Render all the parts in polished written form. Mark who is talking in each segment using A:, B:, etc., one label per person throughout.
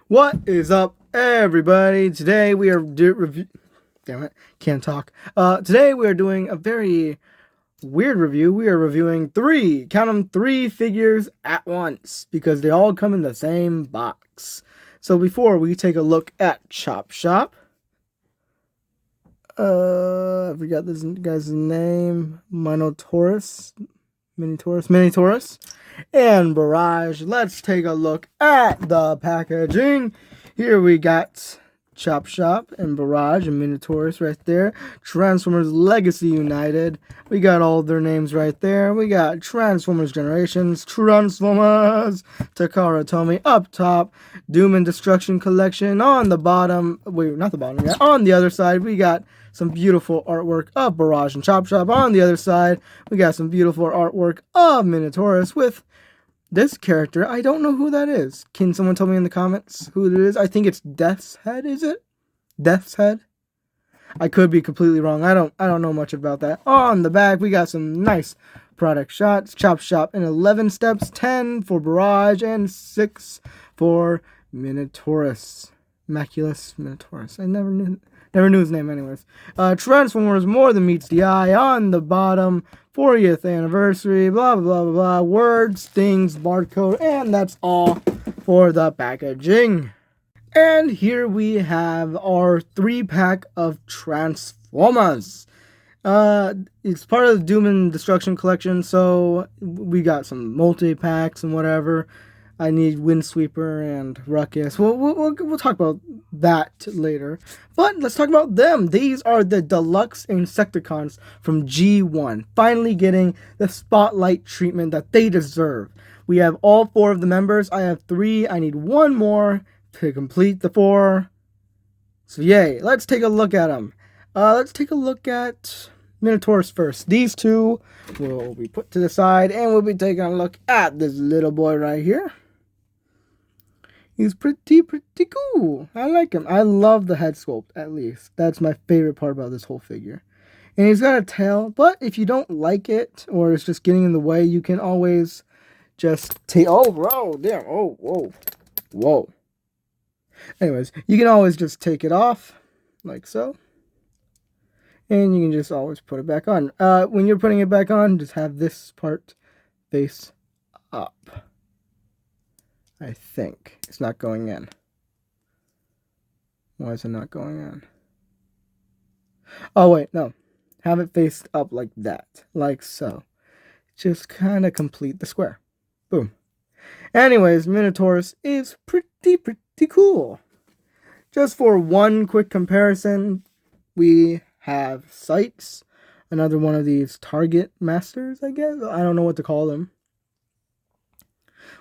A: What is up, everybody? Today we are Damn it, can't talk. Today we are doing a very weird review. We are reviewing count them, three figures at once because they all come in the same box. So before we take a look at Chopshop, I forgot this guy's name. Minitaurus, and Barage. Let's take a look at the packaging. Here we got Chopshop and Barage and Minitaurus right there. Transformers Legacy United. We got all their names right there. We got Transformers Generations, Transformers, Takara Tomy up top, Doom and Destruction Collection on the bottom. Wait, not the bottom yet. On the other side, we got some beautiful artwork of Barage and Chopshop. On the other side, we got some beautiful artwork of Minitaurus with this character. I don't know who that is. Can someone tell me in the comments who it is? I think it's Death's Head, is it? Death's Head? I could be completely wrong. I don't know much about that. On the back, we got some nice product shots. Chopshop in 11 steps, 10 for Barage, and 6 for Minitaurus. Malleus Minitaurus. I never knew his name anyways. Transformers More Than Meets the Eye on the bottom. 40th anniversary, blah, blah, blah, blah. Words, things, barcode, and that's all for the packaging. And here we have our 3-pack of Transformers. It's part of the Doom and Destruction collection, so we got some multi-packs and whatever. I need Windsweeper and Ruckus. We'll talk about that later. But let's talk about them. These are the deluxe Insecticons from G1. Finally getting the spotlight treatment that they deserve. We have all 4 of the members. I have 3. I need 1 more to complete the 4. So yay. Let's take a look at them. Let's take a look at Minitaurus first. These 2 will be put to the side, and we'll be taking a look at this little boy right here. He's pretty cool. I like him. I love the head sculpt, at least. That's my favorite part about this whole figure. And he's got a tail, but if you don't like it, or it's just getting in the way, you can always just take... Oh, bro, damn. Oh, whoa. Whoa. Anyways, you can always just take it off, like so. And you can just always put it back on. When you're putting it back on, just have this part face up. I think. It's not going in. Why is it not going in? Oh, wait, no. Have it faced up like that. Like so. Just kind of complete the square. Boom. Anyways, Minitaurus is pretty cool. Just for one quick comparison, we have Sights. Another one of these Target Masters, I guess. I don't know what to call them.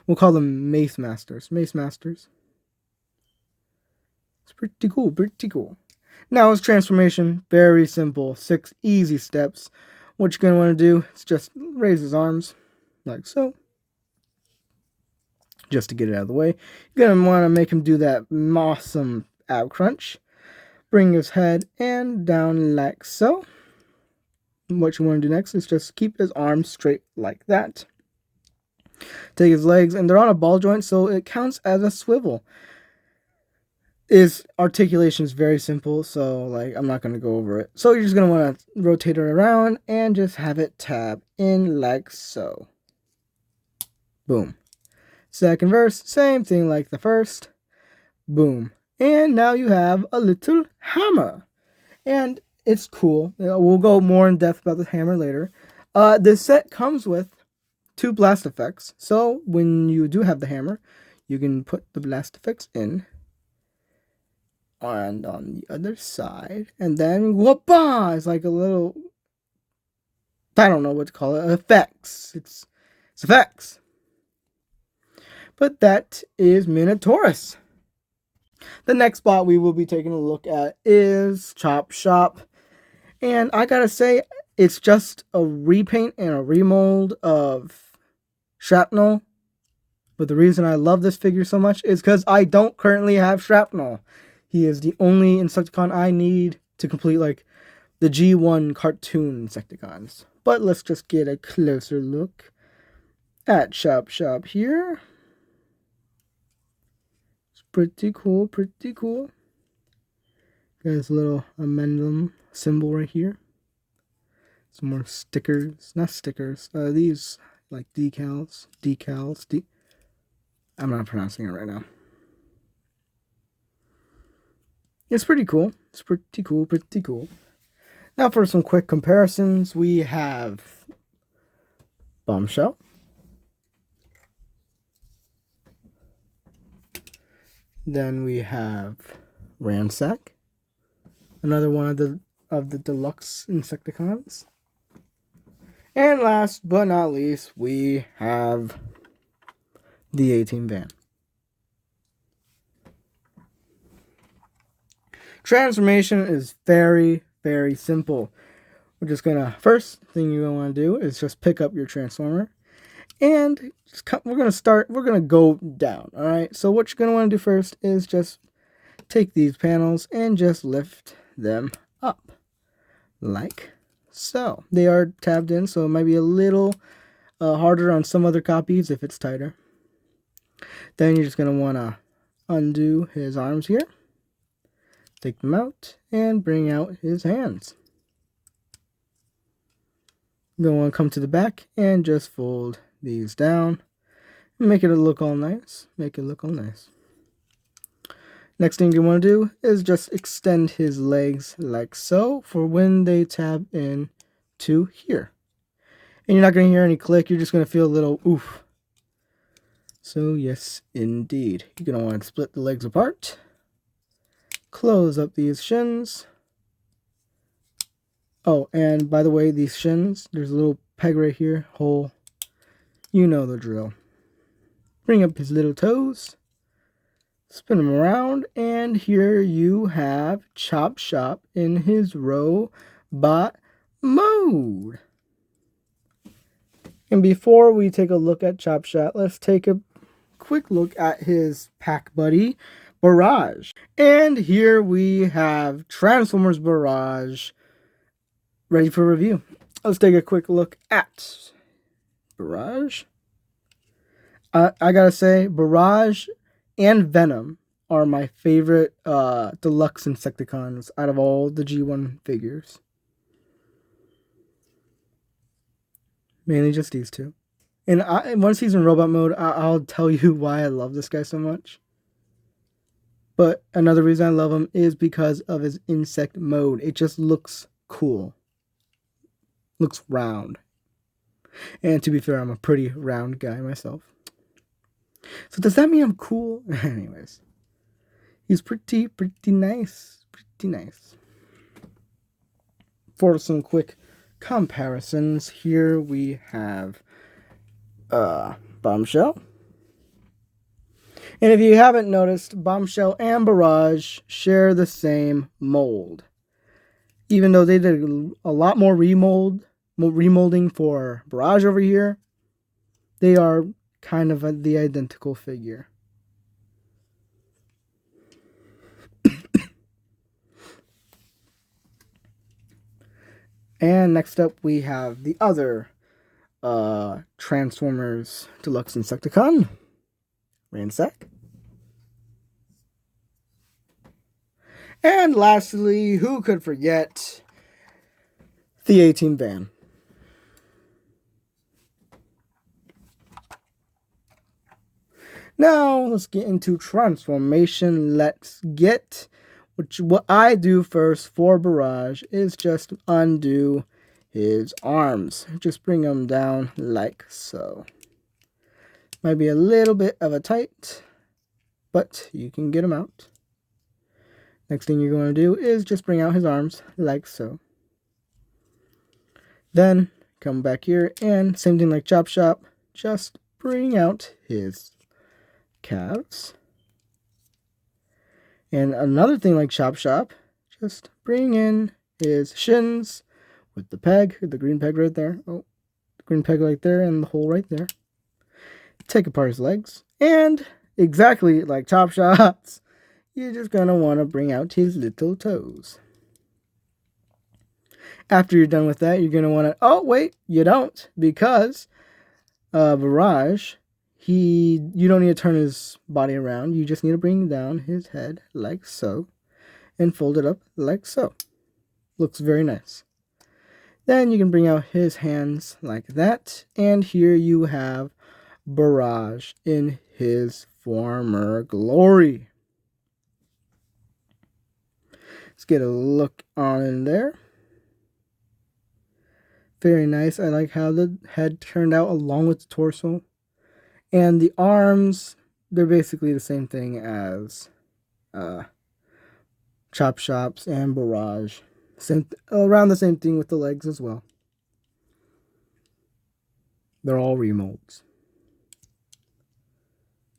A: We'll call them Mace Masters. Mace Masters. It's pretty cool. Now his transformation, very simple. 6 easy steps. What you're going to want to do is just raise his arms, like so. Just to get it out of the way. You're going to want to make him do that awesome ab crunch. Bring his head and down like so. What you want to do next is just keep his arms straight like that. Take his legs, and they're on a ball joint, so it counts as a swivel. His articulation is very simple, so I'm not going to go over it. So you're just going to want to rotate it around and just have it tab in like so. Boom. Second verse, same thing like the first. Boom. And now you have a little hammer. And it's cool. We'll go more in depth about the hammer later. This set comes with 2 blast effects. So when you do have the hammer, you can put the blast effects in. And on the other side. And then whoop-ah! It's like a little... I don't know what to call it. Effects. It's effects. But that is Minitaurus. The next spot we will be taking a look at is Chopshop. And I gotta say, it's just a repaint and a remold of Shrapnel. But the reason I love this figure so much is because I don't currently have Shrapnel. He is the only Insecticon I need to complete the G1 cartoon Insecticons. But let's just get a closer look at Chopshop here. Pretty cool, pretty cool. Got this little amendum symbol right here. Some more stickers, not stickers, these like decals, I'm not pronouncing it right now. It's pretty cool. It's pretty cool, pretty cool. Now for some quick comparisons, we have Bombshell. Then we have Ransack, another one of the deluxe Insecticons. And last but not least, we have the A-Team van. Transformation is very, very simple. We're just gonna, first thing you're gonna want to do is just pick up your transformer, and we're gonna go down. All right. So what you're gonna want to do first is just take these panels and just lift them up, like so. They are tabbed in, so it might be a little harder on some other copies if it's tighter. Then you're just gonna want to undo his arms here. Take them out and bring out his hands. You're going to want to come to the back and just fold these down. Make it look all nice. Make it look all nice. Next thing you want to do is just extend his legs like so for when they tab in to here. And you're not going to hear any click. You're just going to feel a little oof. So yes, indeed. You're going to want to split the legs apart. Close up these shins. Oh, and by the way, these shins, there's a little peg right here, hole. You know the drill. Bring up his little toes. Spin him around, and here you have Chopshop in his robot mode. And before we take a look at Chopshop, let's take a quick look at his pack buddy, Barage. And here we have Transformers Barage ready for review. Let's take a quick look at Barage. I gotta say, Barage and Venom are my favorite deluxe Insecticons out of all the G1 figures. Mainly just these two. And once he's in robot mode, I'll tell you why I love this guy so much. But another reason I love him is because of his insect mode. It just looks cool. Looks round. And to be fair, I'm a pretty round guy myself. So does that mean I'm cool? Anyways. He's pretty nice. Pretty nice. For some quick comparisons, here we have Bombshell. And if you haven't noticed, Bombshell and Barage share the same mold. Even though they did a lot more remolding for Barage over here, they are kind of the identical figure. And next up we have the other Transformers Deluxe Insecticon, Ransack. And lastly, who could forget the A-Team van? Now, let's get into transformation. Let's get, what I do first for Barage is just undo his arms. Just bring them down like so. Might be a little bit of a tight, but you can get them out. Next thing you're going to do is just bring out his arms like so. Then come back here and same thing like Chopshop, just bring out his calves. And another thing like Chopshop, just bring in his shins with the peg, the green peg right there. Oh, the green peg right there and the hole right there. Take apart his legs, and exactly like Chopshop's, you're just going to want to bring out his little toes. After you're done with that, you're going to want to... Oh, wait, you don't. Because Barage, you don't need to turn his body around. You just need to bring down his head like so and fold it up like so. Looks very nice. Then you can bring out his hands like that, and here you have Barage in his former glory. Let's get a look on in there. Very nice. I like how the head turned out along with the torso. And the arms, they're basically the same thing as Chopshop's and Barage. Around the same thing with the legs as well. They're all remolds.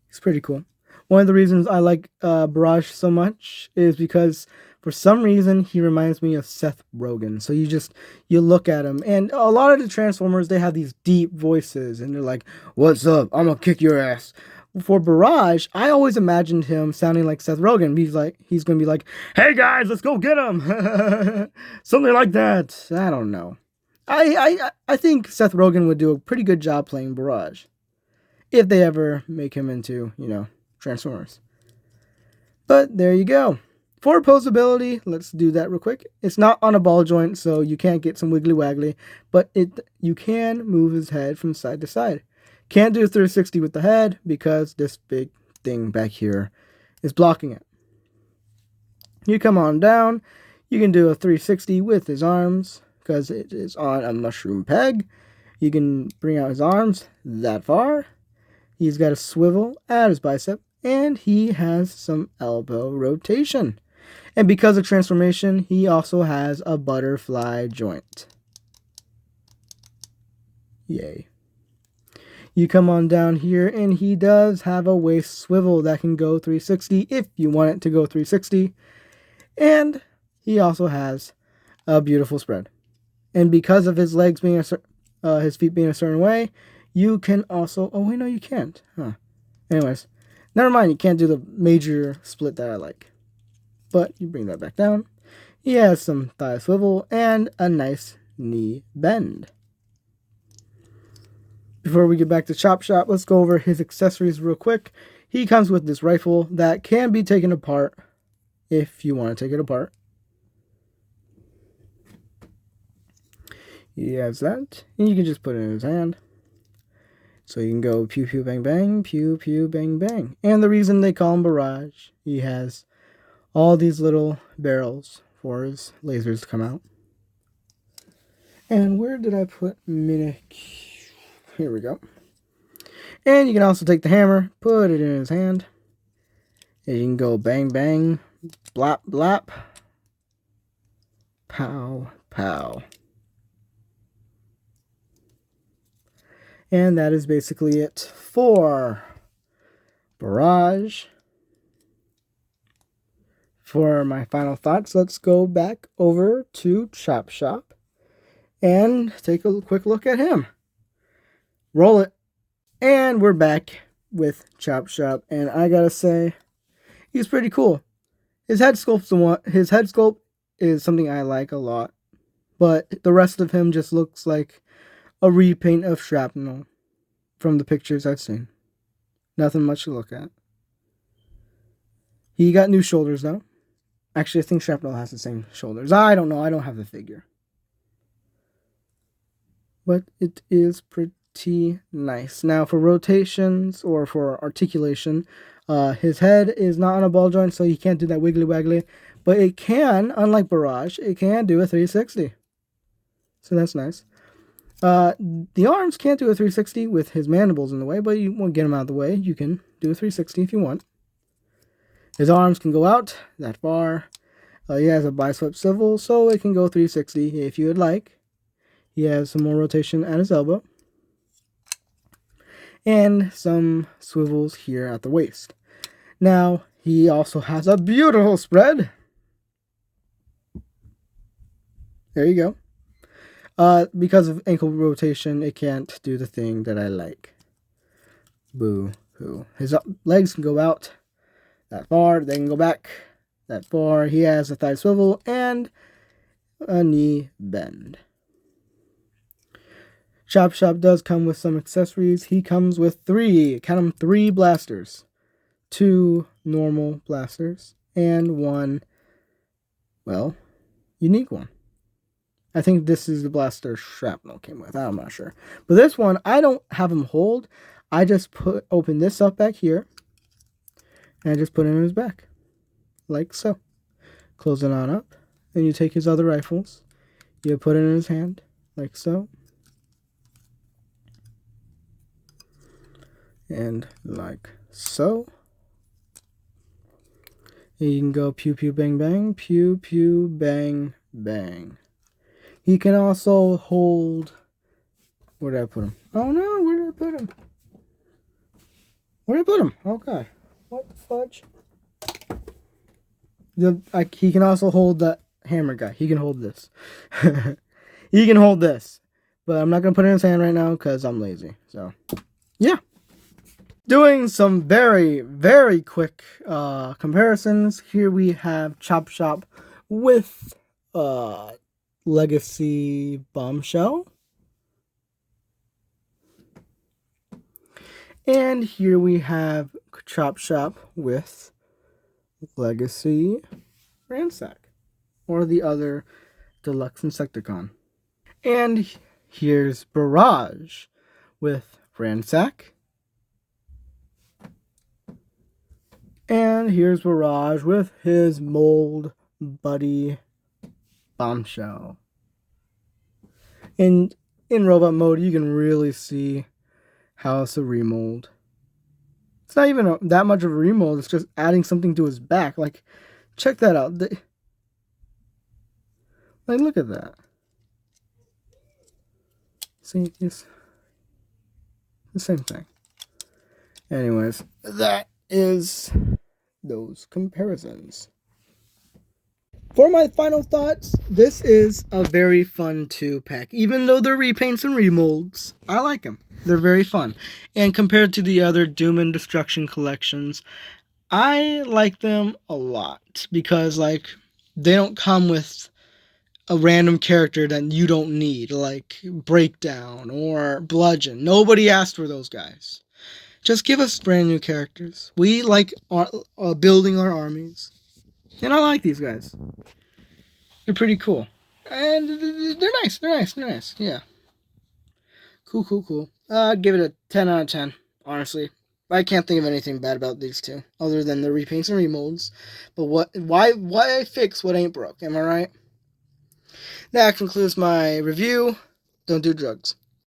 A: It's pretty cool. One of the reasons I like Barage so much is because for some reason he reminds me of Seth Rogen. So you look at him, and a lot of the Transformers, they have these deep voices, and they're like, "What's up? I'm gonna kick your ass." For Barage, I always imagined him sounding like Seth Rogen. He's gonna be like, "Hey guys, let's go get him," something like that. I don't know. I think Seth Rogen would do a pretty good job playing Barage if they ever make him into, Transformers. But there you go. For opposability, let's do that real quick. It's not on a ball joint, so you can't get some wiggly waggly, but you can move his head from side to side. Can't do a 360 with the head because this big thing back here is blocking it. You come on down, you can do a 360 with his arms because it is on a mushroom peg. You can bring out his arms that far. He's got a swivel at his bicep, and he has some elbow rotation. And because of transformation, he also has a butterfly joint. Yay. You come on down here, and he does have a waist swivel that can go 360 if you want it to go 360. And he also has a beautiful spread. And because of his legs being his feet being a certain way, you can also... Oh, wait, no, you can't. Huh. Anyways, never mind. You can't do the major split that I like. But you bring that back down. He has some thigh swivel and a nice knee bend. Before we get back to Chopshop, let's go over his accessories real quick. He comes with this rifle that can be taken apart if you want to take it apart. He has that, and you can just put it in his hand. So you can go pew pew bang bang, pew pew bang bang. And the reason they call him Barage, he has all these little barrels for his lasers to come out. And where did I put Here we go. And you can also take the hammer, put it in his hand, and you can go bang bang, blap blap, pow pow. And that is basically it for Barage. For my final thoughts, let's go back over to Chopshop and take a quick look at him. Roll it. And we're back with Chopshop, and I gotta say, he's pretty cool. His head sculpt is something I like a lot, but the rest of him just looks like a repaint of Shrapnel from the pictures I've seen. Nothing much to look at. He got new shoulders though. Actually, I think Shrapnel has the same shoulders. I don't know. I don't have the figure. But it is pretty nice. Now for rotations or for articulation, his head is not on a ball joint, so he can't do that wiggly waggly. But it can, unlike Barage, it can do a 360. So that's nice. The arms can't do a 360 with his mandibles in the way, but you won't get him out of the way. You can do a 360 if you want. His arms can go out that far. He has a bicep swivel, so it can go 360 if you would like. He has some more rotation at his elbow. And some swivels here at the waist. Now, he also has a beautiful spread. There you go. Because of ankle rotation, it can't do the thing that I like. Boo-hoo. His legs can go out that far. They can go back that far. He has a thigh swivel and a knee bend. Chopshop does come with some accessories. He comes with 3, count them, 3 blasters. 2 normal blasters. And 1, well, unique one. I think this is the blaster shrapnel came with. I'm not sure. But this one, I don't have him hold. I just open this up back here. And I just put it in his back. Like so. Close it on up. Then you take his other rifles. You put it in his hand. Like so. And like so. And you can go pew pew bang bang. Pew pew bang bang. He can also hold... Where did I put him? Oh no, where did I put him? Where did I put him? Okay. What the fudge? He can also hold the hammer guy. He can hold this. He can hold this. But I'm not going to put it in his hand right now because I'm lazy. So, yeah. Doing some very, very quick comparisons. Here we have Chopshop with Legacy Bombshell. And here we have Chopshop with Legacy Ransack, or the other Deluxe Insecticon. And here's Barage with Ransack. And here's Barage with his mold buddy Bombshell. And in robot mode, you can really see how it's a remold. It's not even that much of a remold. It's just adding something to his back. Like, check that out. Like, look at that. See, it's the same thing. Anyways, that is those comparisons. For my final thoughts, this is a very fun 2-pack. Even though they're repaints and remolds, I like them. They're very fun. And compared to the other Doom and Destruction collections, I like them a lot. Because, like, they don't come with a random character that you don't need. Like Breakdown or Bludgeon. Nobody asked for those guys. Just give us brand new characters. We like building our armies. And I like these guys. They're pretty cool. And they're nice. They're nice. They're nice. Yeah. Cool. I'd give it a 10 out of 10, honestly. I can't think of anything bad about these two, other than the repaints and remolds. But why fix what ain't broke? Am I right? That concludes my review. Don't do drugs.